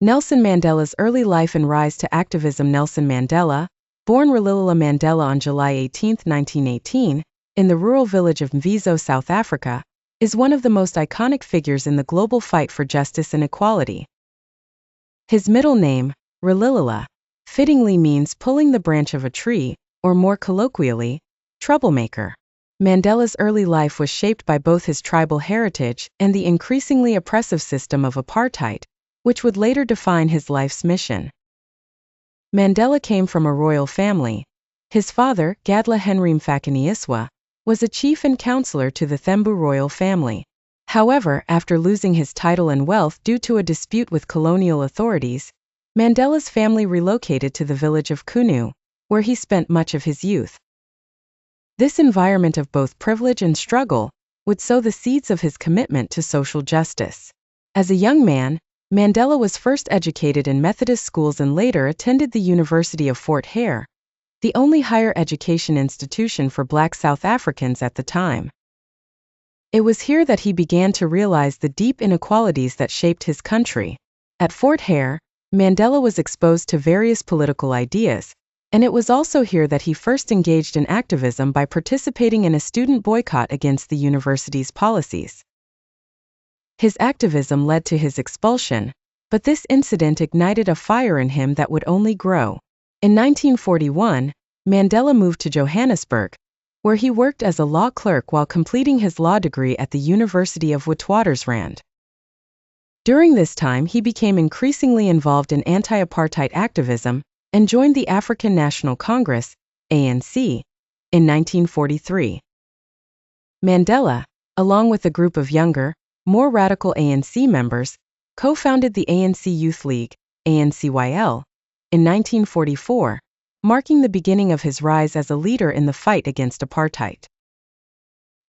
Nelson Mandela's early life and rise to activism. Nelson Mandela, born Rolihlahla Mandela on July 18, 1918, in the rural village of Mvezo, South Africa, is one of the most iconic figures in the global fight for justice and equality. His middle name, Rolihlahla, fittingly means pulling the branch of a tree, or more colloquially, troublemaker. Mandela's early life was shaped by both his tribal heritage and the increasingly oppressive system of apartheid, which would later define his life's mission. Mandela came from a royal family. His father, Gadla Henry Mfakaniiswa, was a chief and counselor to the Thembu royal family. However, after losing his title and wealth due to a dispute with colonial authorities, Mandela's family relocated to the village of Kunu, where he spent much of his youth. This environment of both privilege and struggle would sow the seeds of his commitment to social justice. As a young man, Mandela was first educated in Methodist schools and later attended the University of Fort Hare, the only higher education institution for Black South Africans at the time. It was here that he began to realize the deep inequalities that shaped his country. At Fort Hare, Mandela was exposed to various political ideas, and it was also here that he first engaged in activism by participating in a student boycott against the university's policies. His activism led to his expulsion, but this incident ignited a fire in him that would only grow. In 1941, Mandela moved to Johannesburg, where he worked as a law clerk while completing his law degree at the University of Witwatersrand. During this time, he became increasingly involved in anti-apartheid activism and joined the African National Congress, ANC, in 1943. Mandela, along with a group of younger, more radical ANC members, co-founded the ANC Youth League, ANCYL, in 1944, marking the beginning of his rise as a leader in the fight against apartheid.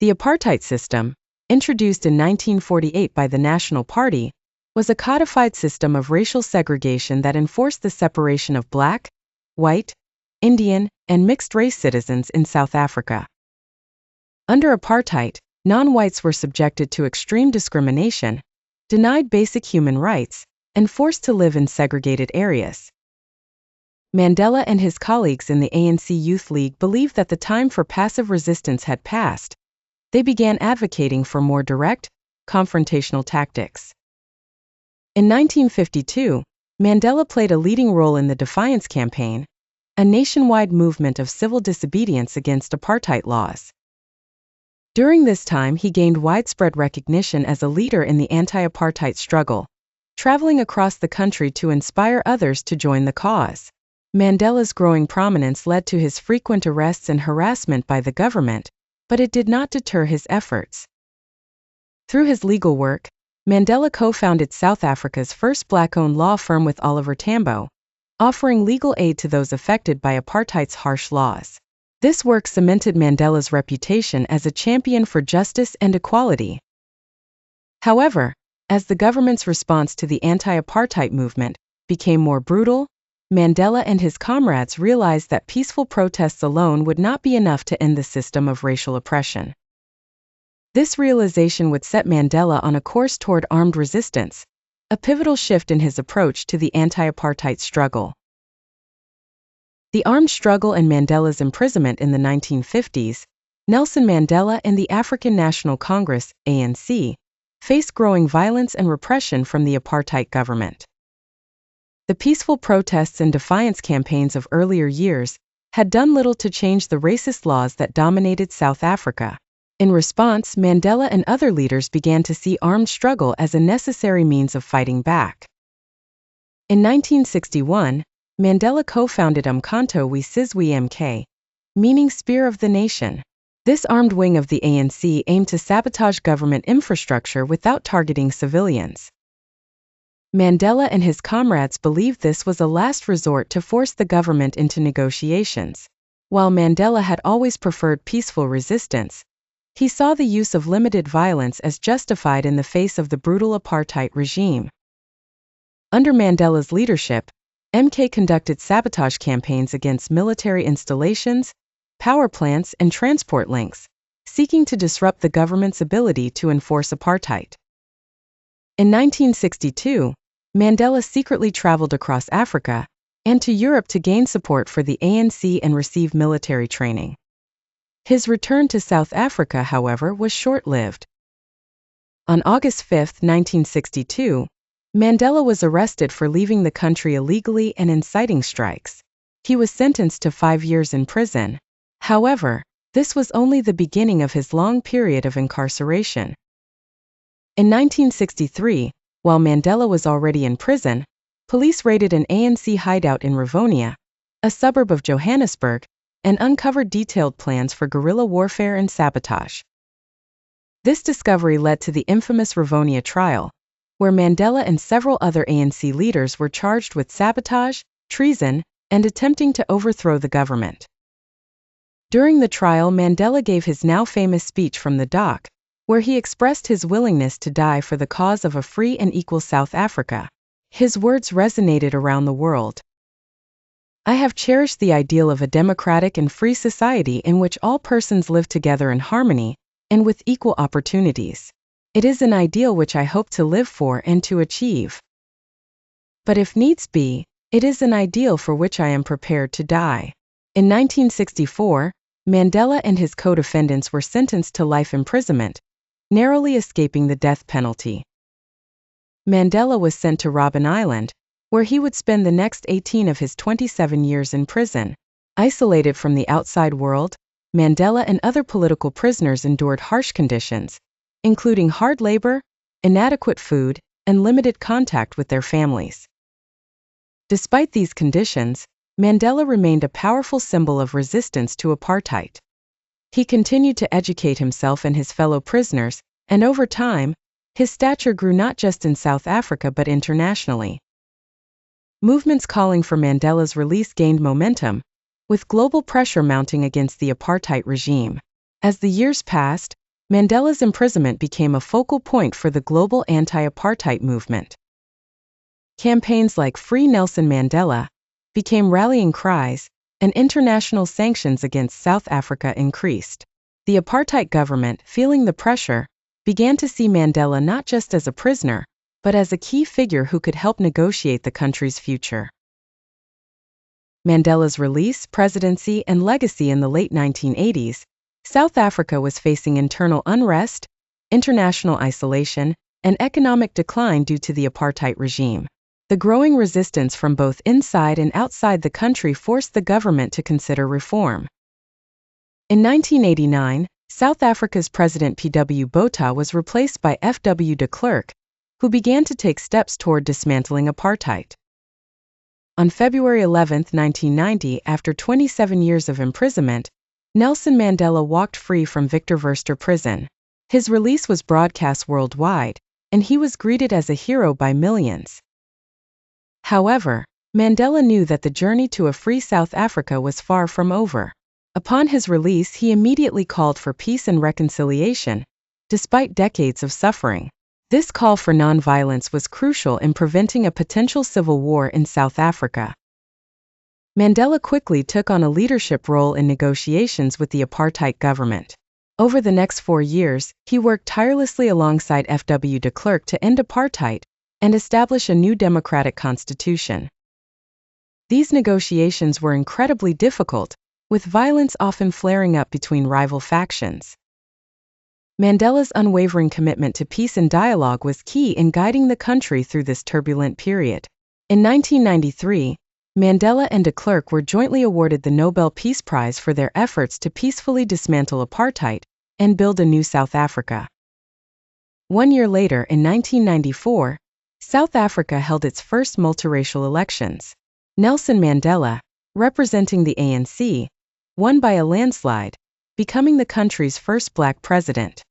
The apartheid system, introduced in 1948 by the National Party, was a codified system of racial segregation that enforced the separation of Black, white, Indian, and mixed-race citizens in South Africa. Under apartheid, non-whites were subjected to extreme discrimination, denied basic human rights, and forced to live in segregated areas. Mandela and his colleagues in the ANC Youth League believed that the time for passive resistance had passed. They began advocating for more direct, confrontational tactics. In 1952, Mandela played a leading role in the Defiance Campaign, a nationwide movement of civil disobedience against apartheid laws. During this time, he gained widespread recognition as a leader in the anti-apartheid struggle, traveling across the country to inspire others to join the cause. Mandela's growing prominence led to his frequent arrests and harassment by the government, but it did not deter his efforts. Through his legal work, Mandela co-founded South Africa's first Black-owned law firm with Oliver Tambo, offering legal aid to those affected by apartheid's harsh laws. This work cemented Mandela's reputation as a champion for justice and equality. However, as the government's response to the anti-apartheid movement became more brutal, Mandela and his comrades realized that peaceful protests alone would not be enough to end the system of racial oppression. This realization would set Mandela on a course toward armed resistance, a pivotal shift in his approach to the anti-apartheid struggle. The armed struggle and Mandela's imprisonment in the 1950s, Nelson Mandela and the African National Congress, ANC, faced growing violence and repression from the apartheid government. The peaceful protests and defiance campaigns of earlier years had done little to change the racist laws that dominated South Africa. In response, Mandela and other leaders began to see armed struggle as a necessary means of fighting back. In 1961, Mandela co-founded Umkhonto we Sizwe MK, meaning Spear of the Nation. This armed wing of the ANC aimed to sabotage government infrastructure without targeting civilians. Mandela and his comrades believed this was a last resort to force the government into negotiations. While Mandela had always preferred peaceful resistance, he saw the use of limited violence as justified in the face of the brutal apartheid regime. Under Mandela's leadership, MK conducted sabotage campaigns against military installations, power plants, and transport links, seeking to disrupt the government's ability to enforce apartheid. In 1962, Mandela secretly traveled across Africa and to Europe to gain support for the ANC and receive military training. His return to South Africa, however, was short-lived. On August 5, 1962, Mandela was arrested for leaving the country illegally and inciting strikes. He was sentenced to 5 years in prison. However, this was only the beginning of his long period of incarceration. In 1963, while Mandela was already in prison, police raided an ANC hideout in Rivonia, a suburb of Johannesburg, and uncovered detailed plans for guerrilla warfare and sabotage. This discovery led to the infamous Rivonia trial, where Mandela and several other ANC leaders were charged with sabotage, treason, and attempting to overthrow the government. During the trial, Mandela gave his now famous speech from the dock, where he expressed his willingness to die for the cause of a free and equal South Africa. His words resonated around the world. "I have cherished the ideal of a democratic and free society in which all persons live together in harmony and with equal opportunities. It is an ideal which I hope to live for and to achieve. But if needs be, it is an ideal for which I am prepared to die." In 1964, Mandela and his co-defendants were sentenced to life imprisonment, narrowly escaping the death penalty. Mandela was sent to Robben Island, where he would spend the next 18 of his 27 years in prison. Isolated from the outside world, Mandela and other political prisoners endured harsh conditions, including hard labor, inadequate food, and limited contact with their families. Despite these conditions, Mandela remained a powerful symbol of resistance to apartheid. He continued to educate himself and his fellow prisoners, and over time, his stature grew not just in South Africa but internationally. Movements calling for Mandela's release gained momentum, with global pressure mounting against the apartheid regime. As the years passed, Mandela's imprisonment became a focal point for the global anti-apartheid movement. Campaigns like Free Nelson Mandela became rallying cries, and international sanctions against South Africa increased. The apartheid government, feeling the pressure, began to see Mandela not just as a prisoner, but as a key figure who could help negotiate the country's future. Mandela's release, presidency, and legacy. In the late 1980s, South Africa was facing internal unrest, international isolation, and economic decline due to the apartheid regime. The growing resistance from both inside and outside the country forced the government to consider reform. In 1989, South Africa's President P.W. Botha was replaced by F.W. de Klerk, who began to take steps toward dismantling apartheid. On February 11, 1990, after 27 years of imprisonment, Nelson Mandela walked free from Victor Verster prison. His release was broadcast worldwide, and he was greeted as a hero by millions. However, Mandela knew that the journey to a free South Africa was far from over. Upon his release, he immediately called for peace and reconciliation, despite decades of suffering. This call for nonviolence was crucial in preventing a potential civil war in South Africa. Mandela quickly took on a leadership role in negotiations with the apartheid government. Over the next 4 years, he worked tirelessly alongside F.W. de Klerk to end apartheid and establish a new democratic constitution. These negotiations were incredibly difficult, with violence often flaring up between rival factions. Mandela's unwavering commitment to peace and dialogue was key in guiding the country through this turbulent period. In 1993, Mandela and de Klerk were jointly awarded the Nobel Peace Prize for their efforts to peacefully dismantle apartheid and build a new South Africa. 1 year later, in 1994, South Africa held its first multiracial elections. Nelson Mandela, representing the ANC, won by a landslide, becoming the country's first black president.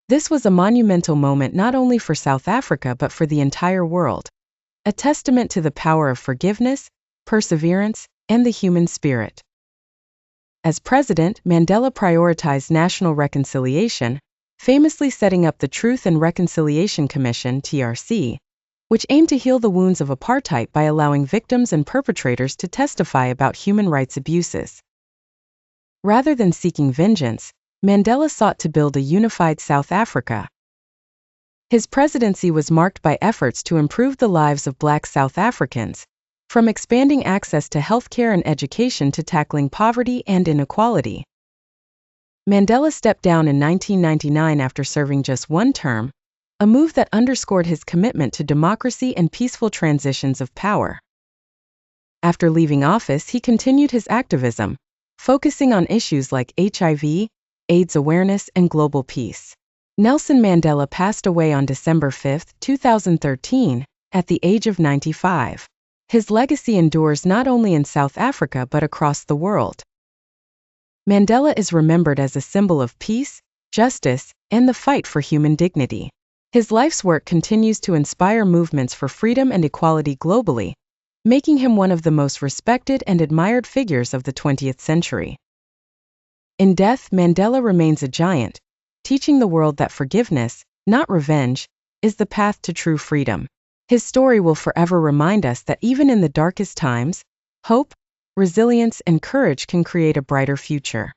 This was a monumental moment not only for South Africa but for the entire world, a testament to the power of forgiveness, perseverance, and the human spirit. As president, Mandela prioritized national reconciliation, famously setting up the Truth and Reconciliation Commission (TRC), which aimed to heal the wounds of apartheid by allowing victims and perpetrators to testify about human rights abuses. Rather than seeking vengeance, Mandela sought to build a unified South Africa. His presidency was marked by efforts to improve the lives of Black South Africans, from expanding access to healthcare and education to tackling poverty and inequality. Mandela stepped down in 1999 after serving just one term, a move that underscored his commitment to democracy and peaceful transitions of power. After leaving office, he continued his activism, focusing on issues like HIV, AIDS awareness, and global peace. Nelson Mandela passed away on December 5, 2013, at the age of 95. His legacy endures not only in South Africa but across the world. Mandela is remembered as a symbol of peace, justice, and the fight for human dignity. His life's work continues to inspire movements for freedom and equality globally, making him one of the most respected and admired figures of the 20th century. In death, Mandela remains a giant, teaching the world that forgiveness, not revenge, is the path to true freedom. His story will forever remind us that even in the darkest times, hope, resilience, and courage can create a brighter future.